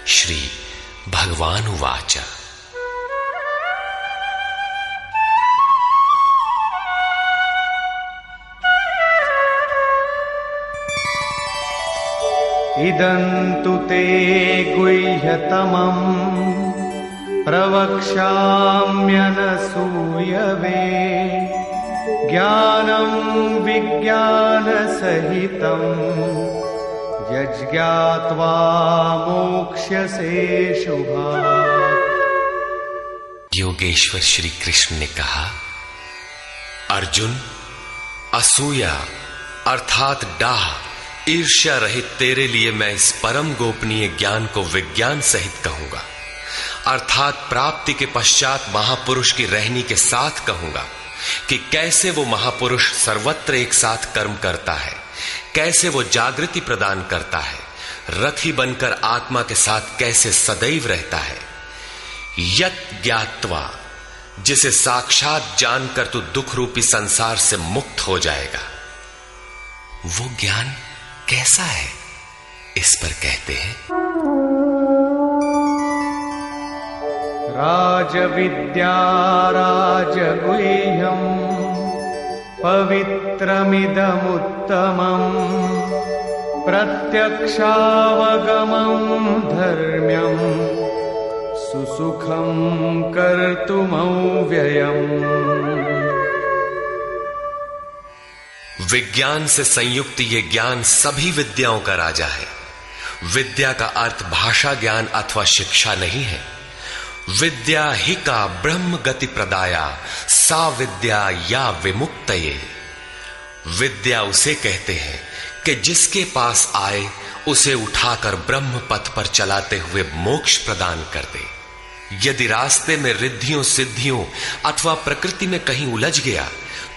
श्री भगवान उवाच। इदन्तु ते गुह्यतमं प्रवक्ष्याम्यनसूयवे ज्ञानं विज्ञानसहितं यज्ञात्वा मोक्ष्यसे शुभात्। योगेश्वर श्री कृष्ण ने कहा, अर्जुन, असूया अर्थात डाह, ईर्ष्या रहित तेरे लिए मैं इस परम गोपनीय ज्ञान को विज्ञान सहित कहूंगा, अर्थात प्राप्ति के पश्चात महापुरुष की रहनी के साथ कहूंगा कि कैसे वो महापुरुष सर्वत्र एक साथ कर्म करता है, कैसे वो जागृति प्रदान करता है, रथी बनकर आत्मा के साथ कैसे सदैव रहता है। यत् ज्ञात्वा, जिसे साक्षात जानकर तू दुख रूपी संसार से मुक्त हो जाएगा। वो ज्ञान कैसा है, इस पर कहते हैं, राजविद्या राजगुह्यं पवित्रमिदमुत्तमं प्रत्यक्षावगमं धर्म्यं सुसुखं कर्तुमव्ययम्। विज्ञान से संयुक्त ये ज्ञान सभी विद्याओं का राजा है। विद्या का अर्थ भाषा ज्ञान अथवा शिक्षा नहीं है। विद्या ही का ब्रह्म गति प्रदाया सा विद्या या विमुक्तये। विद्या उसे कहते हैं कि जिसके पास आए उसे उठाकर ब्रह्म पथ पर चलाते हुए मोक्ष प्रदान कर दे। यदि रास्ते में रिद्धियों सिद्धियों अथवा प्रकृति में कहीं उलझ गया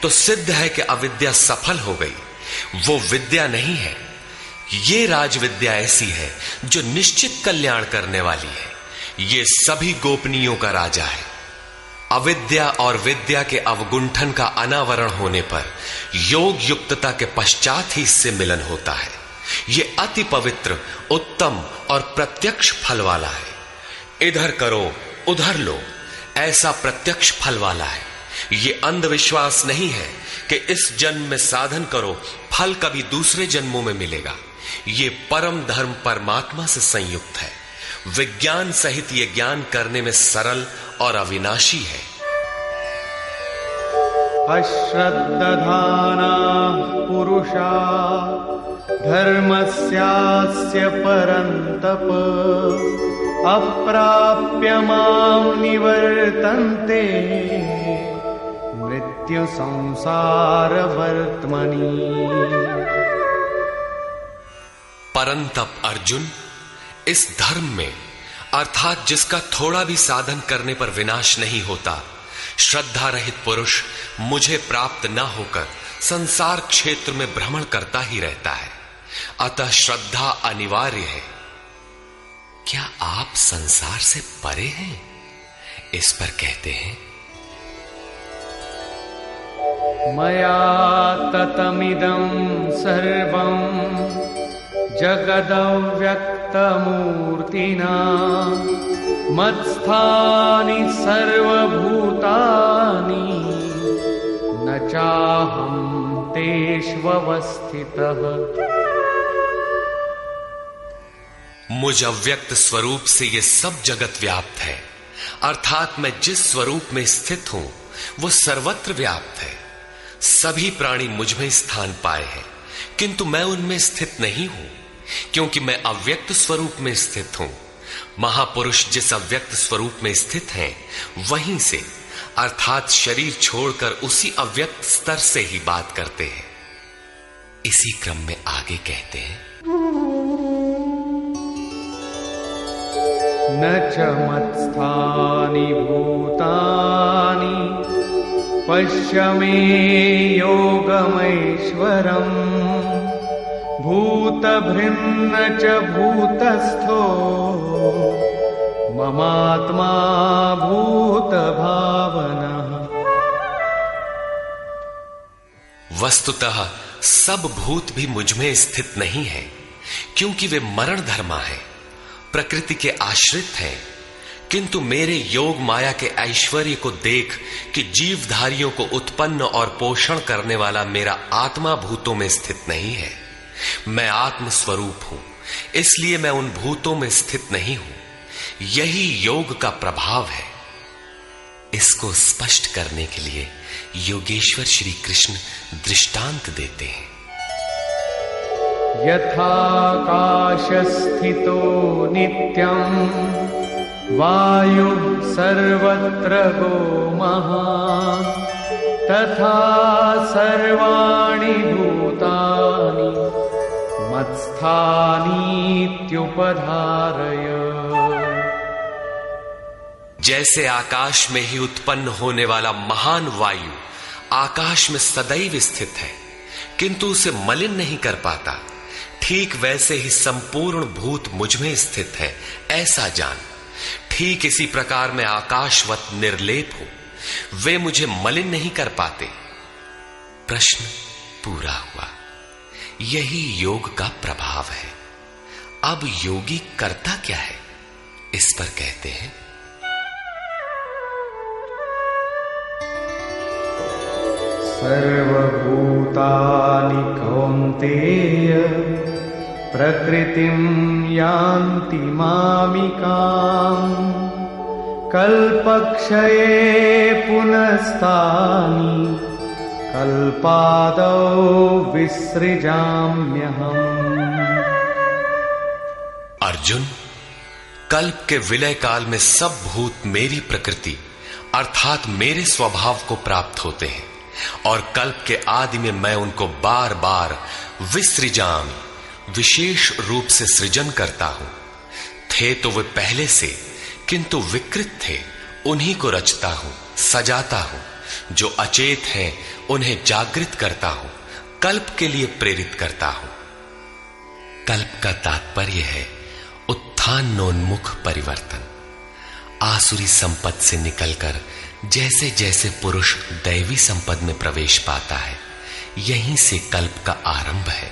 तो सिद्ध है कि अविद्या सफल हो गई। वो विद्या नहीं है। ये राजविद्या ऐसी है जो निश्चित कल्याण करने वाली है। ये सभी गोपनीयों का राजा है। अविद्या और विद्या के अवगुंठन का अनावरण होने पर योग युक्तता के पश्चात ही इससे मिलन होता है। ये अति पवित्र, उत्तम और प्रत्यक्ष फल वाला है। इधर करो उधर लो, ऐसा प्रत्यक्ष फल वाला है। ये अंधविश्वास नहीं है कि इस जन्म में साधन करो, फल कभी दूसरे जन्मों में मिलेगा। ये परम धर्म परमात्मा से संयुक्त है। विज्ञान सहित ये ज्ञान करने में सरल और अविनाशी है। अश्रद्धाना पुरुषा धर्मस्यास्य परन्तप अप्राप्य मां निवर्तन्ते मृत्यु संसार वर्त्मनि। परंतप अर्जुन, इस धर्म में अर्थात जिसका थोड़ा भी साधन करने पर विनाश नहीं होता, श्रद्धा रहित पुरुष मुझे प्राप्त न होकर संसार क्षेत्र में भ्रमण करता ही रहता है। अतः श्रद्धा अनिवार्य है। क्या आप संसार से परे हैं, इस पर कहते हैं, मया ततमिदं सर्वं जगदव्यक्तमूर्तिना मत्स्थानि सर्वभूतानि न चाहं तेष्वस्थितः। मुझ अव्यक्त स्वरूप से ये सब जगत व्याप्त है, अर्थात मैं जिस स्वरूप में स्थित हूं वो सर्वत्र व्याप्त है। सभी प्राणी मुझ में स्थान पाए हैं, किंतु मैं उनमें स्थित नहीं हूं, क्योंकि मैं अव्यक्त स्वरूप में स्थित हूं। महापुरुष जिस अव्यक्त स्वरूप में स्थित हैं, वहीं से अर्थात शरीर छोड़कर उसी अव्यक्त स्तर से ही बात करते हैं। इसी क्रम में आगे कहते हैं, न च मत्स्थानि भूतानि पश्य मे योगमैश्वरम् भूतभृन्न च भूतस्थो ममात्मा भूतभावनः। वस्तुतः सब भूत भी मुझ में स्थित नहीं है, क्योंकि वे मरण धर्मा है। प्रकृति के आश्रित हैं, किंतु मेरे योग माया के ऐश्वर्य को देख कि जीवधारियों को उत्पन्न और पोषण करने वाला मेरा आत्मा भूतों में स्थित नहीं है। मैं आत्म स्वरूप हूं, इसलिए मैं उन भूतों में स्थित नहीं हूं। यही योग का प्रभाव है। इसको स्पष्ट करने के लिए योगेश्वर श्री कृष्ण दृष्टांत देते हैं। यथाकाशस्थितो नित्यं वायु सर्वत्र गो महान् तथा सर्वाणि भूतानि मत्स्थानीत्युपधारय। जैसे आकाश में ही उत्पन्न होने वाला महान वायु आकाश में सदैव स्थित है, किंतु उसे मलिन नहीं कर पाता, ठीक वैसे ही संपूर्ण भूत मुझ में स्थित है, ऐसा जान। ठीक इसी प्रकार मैं आकाशवत निर्लेप हूं, वे मुझे मलिन नहीं कर पाते। प्रश्न पूरा हुआ। यही योग का प्रभाव है। अब योगी करता क्या है, इस पर कहते हैं। सर्वभूतानि कौन्तेय प्रकृतिं यान्ति मामिकाम् कल्पक्षये पुनस्तानि कल्पादौ विसृजाम्यहम्। अर्जुन, कल्प के विलय काल में सब भूत मेरी प्रकृति अर्थात मेरे स्वभाव को प्राप्त होते हैं, और कल्प के आदि में मैं उनको बार बार विसृजामि विशेष रूप से सृजन करता हूं। थे तो वे पहले से, किंतु विकृत थे, उन्हीं को रचता हूं, सजाता हूं। जो अचेत हैं उन्हें जागृत करता हूं, कल्प के लिए प्रेरित करता हूं। कल्प का तात्पर्य है उत्थानोन्मुख परिवर्तन। आसुरी संपद से निकलकर जैसे जैसे पुरुष दैवी संपद में प्रवेश पाता है, यहीं से कल्प का आरंभ है,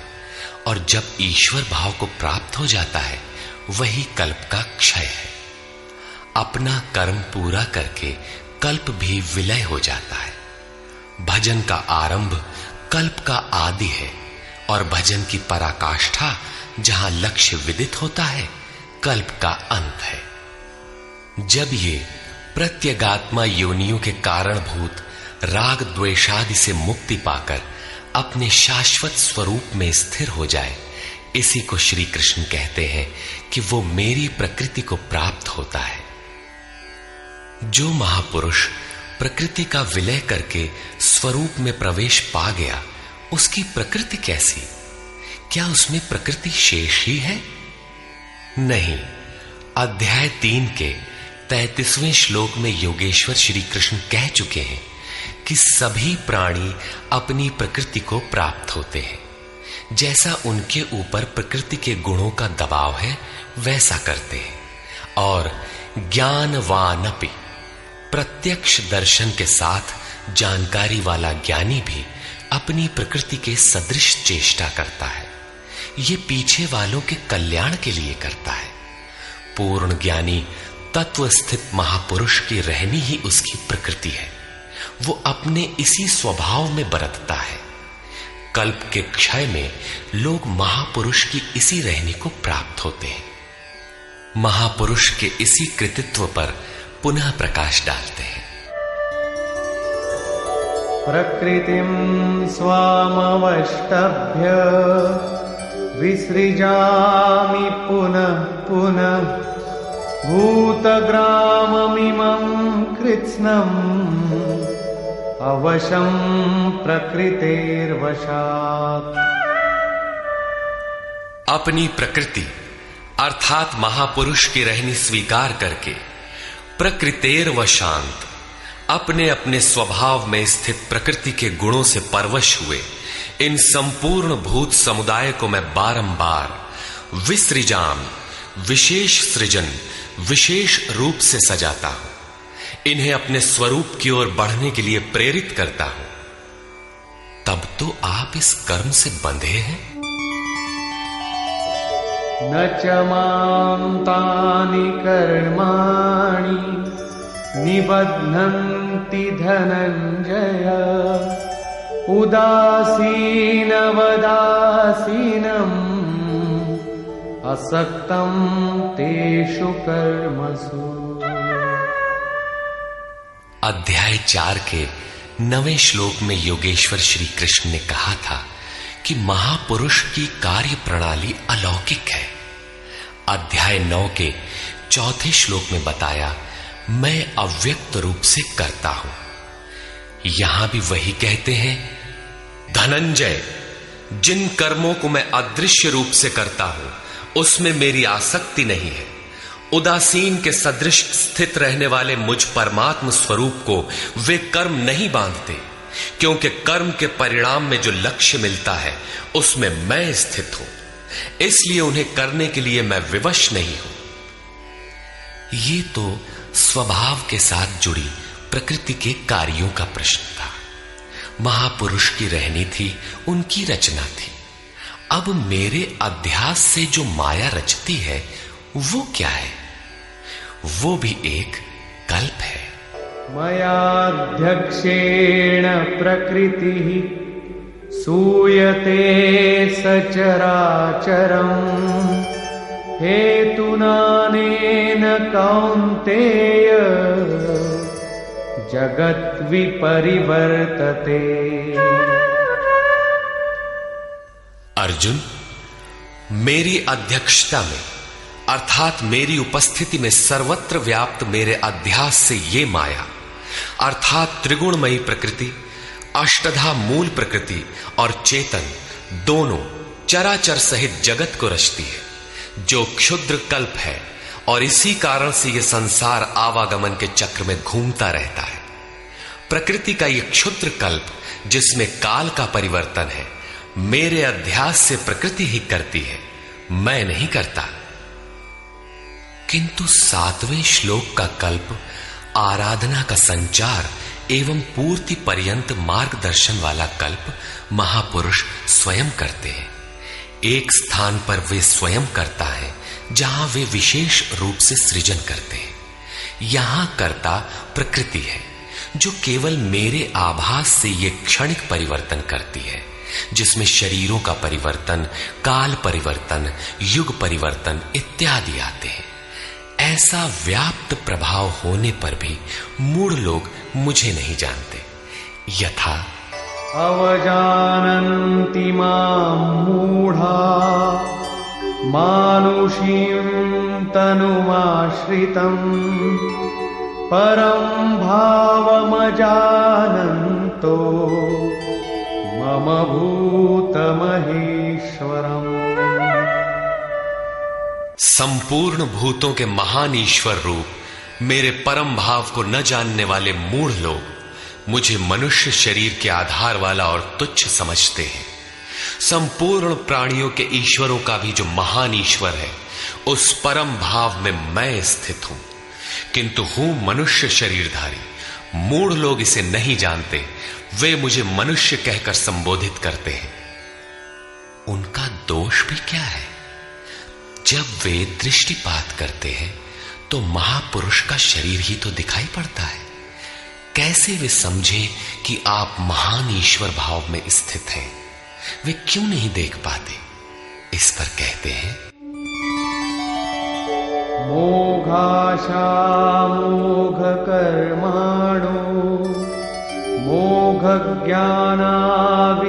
और जब ईश्वर भाव को प्राप्त हो जाता है, वही कल्प का क्षय है। अपना कर्म पूरा करके कल्प भी विलय हो जाता है। भजन का आरंभ कल्प का आदि है, और भजन की पराकाष्ठा जहां लक्ष्य विदित होता है, कल्प का अंत है। जब ये प्रत्यगात्मा योनियों के कारणभूत राग द्वेषादि से मुक्ति पाकर अपने शाश्वत स्वरूप में स्थिर हो जाए, इसी को श्री कृष्ण कहते हैं कि वो मेरी प्रकृति को प्राप्त होता है। जो महापुरुष प्रकृति का विलय करके स्वरूप में प्रवेश पा गया, उसकी प्रकृति कैसी? क्या उसमें प्रकृति शेष ही है? नहीं। अध्याय 3 के 33वें श्लोक में योगेश्वर श्री कृष्ण कह चुके हैं कि सभी प्राणी अपनी प्रकृति को प्राप्त होते हैं। जैसा उनके ऊपर प्रकृति के गुणों का दबाव है, वैसा करते हैं। और ज्ञानवानपि, प्रत्यक्ष दर्शन के साथ जानकारी वाला ज्ञानी भी अपनी प्रकृति के सदृश चेष्टा करता है। ये पीछे वालों के कल्याण के लिए करता है। पूर्ण ज्ञानी तत्व स्थित महापुरुष की रहनी ही उसकी प्रकृति है। वो अपने इसी स्वभाव में बरतता है। कल्प के क्षय में लोग महापुरुष की इसी रहनी को प्राप्त होते हैं। महापुरुष के इसी कृतित्व पर पुनः प्रकाश डालते हैं। प्रकृतिं स्वामवष्टभ्य विसृजामि पुनः पुनः भूतग्राममिमं कृत्स्नम् अवशं प्रकृतेर्वशात्। अपनी प्रकृति अर्थात महापुरुष की रहनी स्वीकार करके प्रकृतेर्वशांत, अपने अपने स्वभाव में स्थित प्रकृति के गुणों से परवश हुए इन संपूर्ण भूत समुदाय को मैं बारंबार विसृजाम, विशेष सृजन, विशेष रूप से सजाता हूं। इन्हें अपने स्वरूप की ओर बढ़ने के लिए प्रेरित करता हूं। तब तो आप इस कर्म से बंधे हैं। न च मां तानि कर्माणि निबध्नन्ति धनञ्जय उदासीनवदासीनम् असक्तं तेषु कर्मसु। अध्याय 4 के 9वें श्लोक में योगेश्वर श्री कृष्ण ने कहा था कि महापुरुष की कार्य प्रणाली अलौकिक है। अध्याय 9 के 4थे श्लोक में बताया, मैं अव्यक्त रूप से करता हूं। यहां भी वही कहते हैं, धनंजय, जिन कर्मों को मैं अदृश्य रूप से करता हूं उसमें मेरी आसक्ति नहीं है। उदासीन के सदृश स्थित रहने वाले मुझ परमात्म स्वरूप को वे कर्म नहीं बांधते, क्योंकि कर्म के परिणाम में जो लक्ष्य मिलता है उसमें मैं स्थित हूं, इसलिए उन्हें करने के लिए मैं विवश नहीं हूं। ये तो स्वभाव के साथ जुड़ी प्रकृति के कार्यों का प्रश्न था। महापुरुष की रहनी थी, उनकी रचना थी। अब मेरे अध्यास से जो माया रचती है वो क्या है? वो भी एक कल्प है। मयाध्यक्षेण प्रकृतिः सूयते सचराचरम् हेतुनानेन कौन्तेय जगत् विपरिवर्तते। अर्जुन, मेरी अध्यक्षता में अर्थात मेरी उपस्थिति में सर्वत्र व्याप्त मेरे अध्यास से ये माया अर्थात त्रिगुणमयी प्रकृति, अष्टधा मूल प्रकृति और चेतन दोनों चराचर सहित जगत को रचती है, जो क्षुद्र कल्प है, और इसी कारण से यह संसार आवागमन के चक्र में घूमता रहता है। प्रकृति का यह क्षुद्र कल्प जिसमें काल का परिवर्तन है, मेरे अध्यास से प्रकृति ही करती है, मैं नहीं करता। किंतु 7वें श्लोक का कल्प आराधना का संचार एवं पूर्ति पर्यंत मार्गदर्शन वाला कल्प महापुरुष स्वयं करते हैं। एक स्थान पर वे स्वयं करता है जहां वे विशेष रूप से सृजन करते हैं। यहां कर्ता प्रकृति है, जो केवल मेरे आभास से ये क्षणिक परिवर्तन करती है, जिसमें शरीरों का परिवर्तन, काल परिवर्तन, युग परिवर्तन इत्यादि आते हैं। ऐसा व्याप्त प्रभाव होने पर भी मूढ़ लोग मुझे नहीं जानते। यथा अवजानन्ति मां मूढ़ा मानुषीं तनुमाश्रितम् परं भावमजानन्तो मम भूतमहेश्वरम्। संपूर्ण भूतों के महान ईश्वर रूप मेरे परम भाव को न जानने वाले मूढ़ लोग मुझे मनुष्य शरीर के आधार वाला और तुच्छ समझते हैं। संपूर्ण प्राणियों के ईश्वरों का भी जो महान ईश्वर है, उस परम भाव में मैं स्थित हूं, किंतु हूं मनुष्य शरीरधारी। मूढ़ लोग इसे नहीं जानते, वे मुझे मनुष्य कहकर संबोधित करते हैं। उनका दोष भी क्या है? जब वे दृष्टिपात करते हैं तो महापुरुष का शरीर ही तो दिखाई पड़ता है। कैसे वे समझे कि आप महान ईश्वर भाव में स्थित हैं? वे क्यों नहीं देख पाते? इस पर कहते हैं, मोघाशा मोघ कर्माणो मोघ ज्ञानाविचेतसः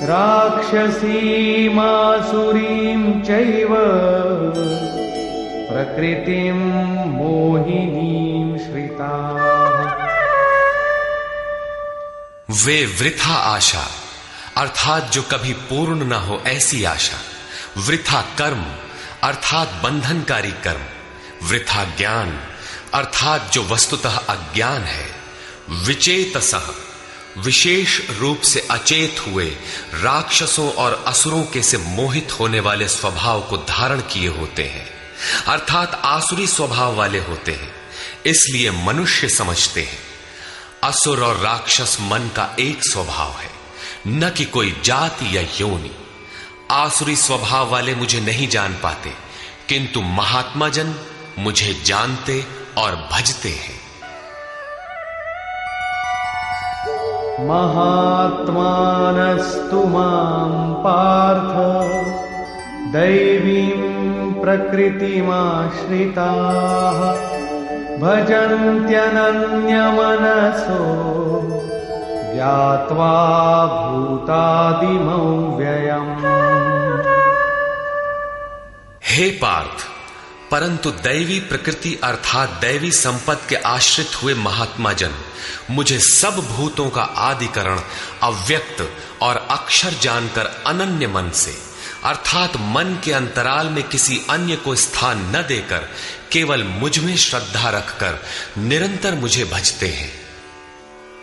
राक्षसीमासुरीं चैव प्रकृतिं मोहिनीं श्रिताः। वे वृथा आशा अर्थात जो कभी पूर्ण न हो ऐसी आशा, वृथा कर्म अर्थात बंधनकारी कर्म, वृथा ज्ञान अर्थात जो वस्तुतः अज्ञान है, विचेतसः विशेष रूप से अचेत हुए राक्षसों और असुरों के से मोहित होने वाले स्वभाव को धारण किए होते हैं, अर्थात आसुरी स्वभाव वाले होते हैं, इसलिए मनुष्य समझते हैं। असुर और राक्षस मन का एक स्वभाव है, न कि कोई जाति या योनि। आसुरी स्वभाव वाले मुझे नहीं जान पाते, किंतु महात्मा जन मुझे जानते और भजते हैं। महात्मानस्तु मां पार्थ दैवीं प्रकृतिमाश्रिताः भजन्त्यनन्यमनसो ज्ञात्वा भूतादिमौ व्ययम्। हे पार्थ, परंतु दैवी प्रकृति अर्थात दैवी संपत्ति के आश्रित हुए महात्मा जन मुझे सब भूतों का आदिकरण अव्यक्त और अक्षर जानकर अनन्य मन से अर्थात मन के अंतराल में किसी अन्य को स्थान न देकर केवल मुझ में श्रद्धा रखकर निरंतर मुझे भजते हैं।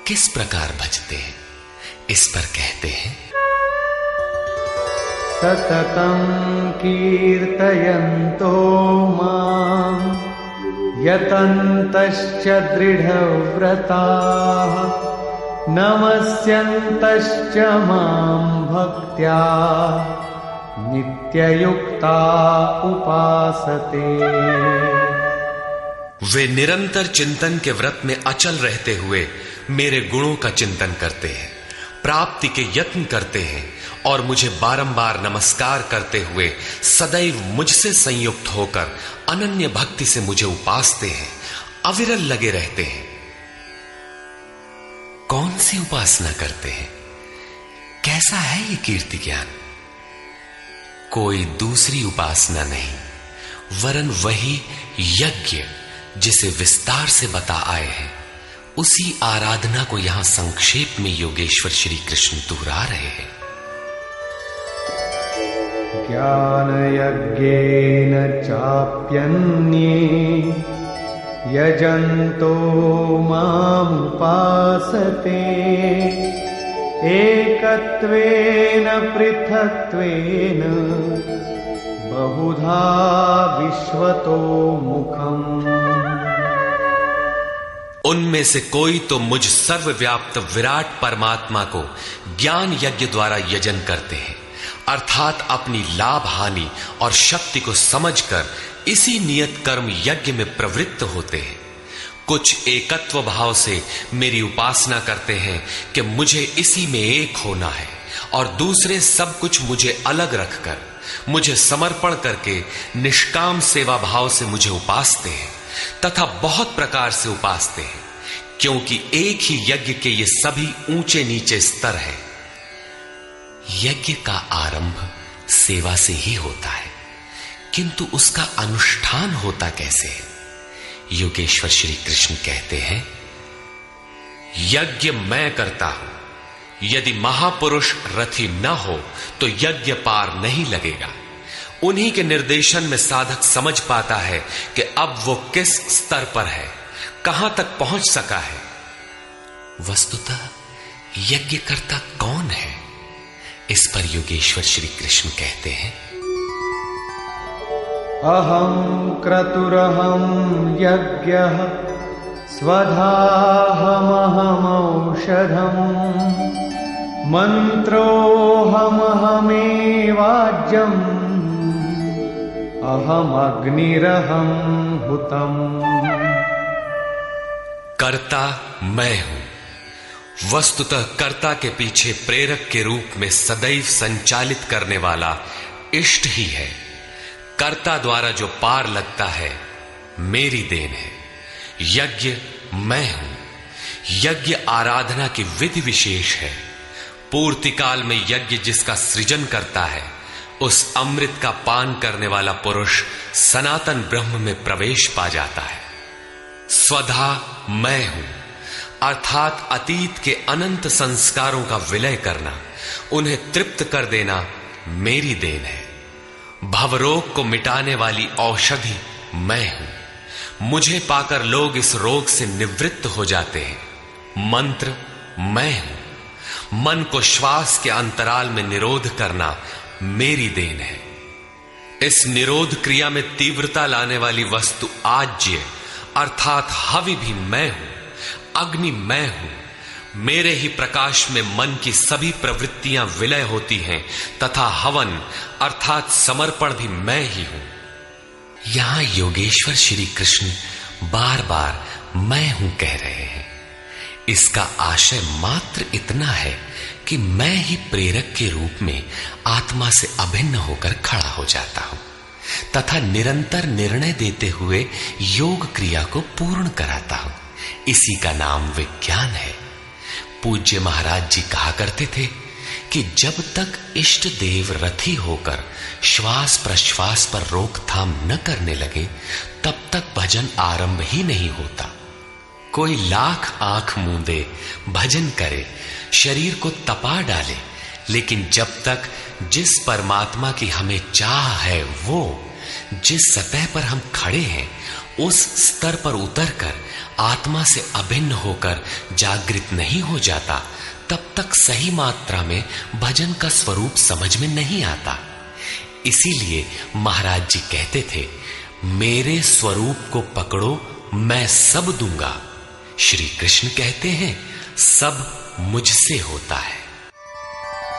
किस प्रकार भजते हैं, इस पर कहते हैं, सततं कीर्तयन्तो मां यतन्तश्च दृढव्रताः नमस्यन्तश्च मां भक्त्या नित्ययुक्ता उपासते। वे निरंतर चिंतन के व्रत में अचल रहते हुए मेरे गुणों का चिंतन करते हैं, प्राप्ति के यत्न करते हैं और मुझे बारंबार नमस्कार करते हुए सदैव मुझसे संयुक्त होकर अनन्य भक्ति से मुझे उपासते हैं, अविरल लगे रहते हैं। कौन सी उपासना करते हैं? कैसा है ये कीर्ति ज्ञान? कोई दूसरी उपासना नहीं, वरन वही यज्ञ जिसे विस्तार से बता आए हैं, उसी आराधना को यहां संक्षेप में योगेश्वर श्री कृष्ण दोहरा रहे हैं। ज्ञानयज्ञेन चाप्यन्ये यजन्तो मामुपासते एकत्वेन पृथक्त्वेन बहुधा विश्वतो मुखम्। उनमें से कोई तो मुझ सर्वव्याप्त विराट परमात्मा को ज्ञान यज्ञ द्वारा यजन करते हैं, अर्थात अपनी लाभ हानि और शक्ति को समझकर इसी नियत कर्म यज्ञ में प्रवृत्त होते हैं। कुछ एकत्व भाव से मेरी उपासना करते हैं कि मुझे इसी में एक होना है, और दूसरे सब कुछ मुझे अलग रखकर मुझे समर्पण करके निष्काम सेवा भाव से मुझे उपासते हैं तथा बहुत प्रकार से उपासते हैं, क्योंकि एक ही यज्ञ के ये सभी ऊंचे नीचे स्तर हैं। यज्ञ का आरंभ सेवा से ही होता है, किंतु उसका अनुष्ठान होता कैसे है? योगेश्वर श्री कृष्ण कहते हैं, यज्ञ मैं करता हूं, यदि महापुरुष रथी न हो तो यज्ञ पार नहीं लगेगा। उन्हीं के निर्देशन में साधक समझ पाता है कि अब वो किस स्तर पर है, कहां तक पहुंच सका है। वस्तुतः यज्ञकर्ता कौन है? इस पर योगेश्वर श्री कृष्ण कहते हैं, अहं क्रतुरहं यज्ञः स्वधाहमहमौषधम् मन्त्रोऽहमहमेवाज्यम् अहमग्निरहं हुतम्। कर्ता मैं हूं। वस्तुतः कर्ता के पीछे प्रेरक के रूप में सदैव संचालित करने वाला इष्ट ही है। कर्ता द्वारा जो पार लगता है मेरी देन है। यज्ञ मैं हूं। यज्ञ आराधना की विधि विशेष है। पूर्ति काल में यज्ञ जिसका सृजन करता है, उस अमृत का पान करने वाला पुरुष सनातन ब्रह्म में प्रवेश पा जाता है। स्वधा मैं हूं, अर्थात अतीत के अनंत संस्कारों का विलय करना, उन्हें तृप्त कर देना मेरी देन है। भवरोग को मिटाने वाली औषधि मैं हूं। मुझे पाकर लोग इस रोग से निवृत्त हो जाते हैं। मंत्र मैं हूं। मन को श्वास के अंतराल में निरोध करना मेरी देन है। इस निरोध क्रिया में तीव्रता लाने वाली वस्तु आज्य अर्थात हवि भी मैं हूं। अग्नि मैं हूं। मेरे ही प्रकाश में मन की सभी प्रवृत्तियां विलय होती हैं तथा हवन अर्थात समर्पण भी मैं ही हूं। यहां योगेश्वर श्री कृष्ण बार बार मैं हूं कह रहे हैं। इसका आशय मात्र इतना है कि मैं ही प्रेरक के रूप में आत्मा से अभिन्न होकर खड़ा हो जाता हूं तथा निरंतर निर्णय देते हुए योग क्रिया को पूर्ण कराता हूं। इसी का नाम विज्ञान है। पूज्य महाराज जी कहा करते थे कि जब तक इष्ट देव रथी होकर श्वास प्रश्वास पर रोकथाम न करने लगे तब तक भजन आरंभ ही नहीं होता। कोई लाख आंख मूंदे भजन करे, शरीर को तपा डाले, लेकिन जब तक जिस परमात्मा की हमें चाह है वो जिस सतह पर हम खड़े हैं उस स्तर पर उतरकर आत्मा से अभिन्न होकर जागृत नहीं हो जाता तब तक सही मात्रा में भजन का स्वरूप समझ में नहीं आता। इसीलिए महाराज जी कहते थे, मेरे स्वरूप को पकड़ो, मैं सब दूंगा। श्री कृष्ण कहते हैं, सब मुझसे होता है।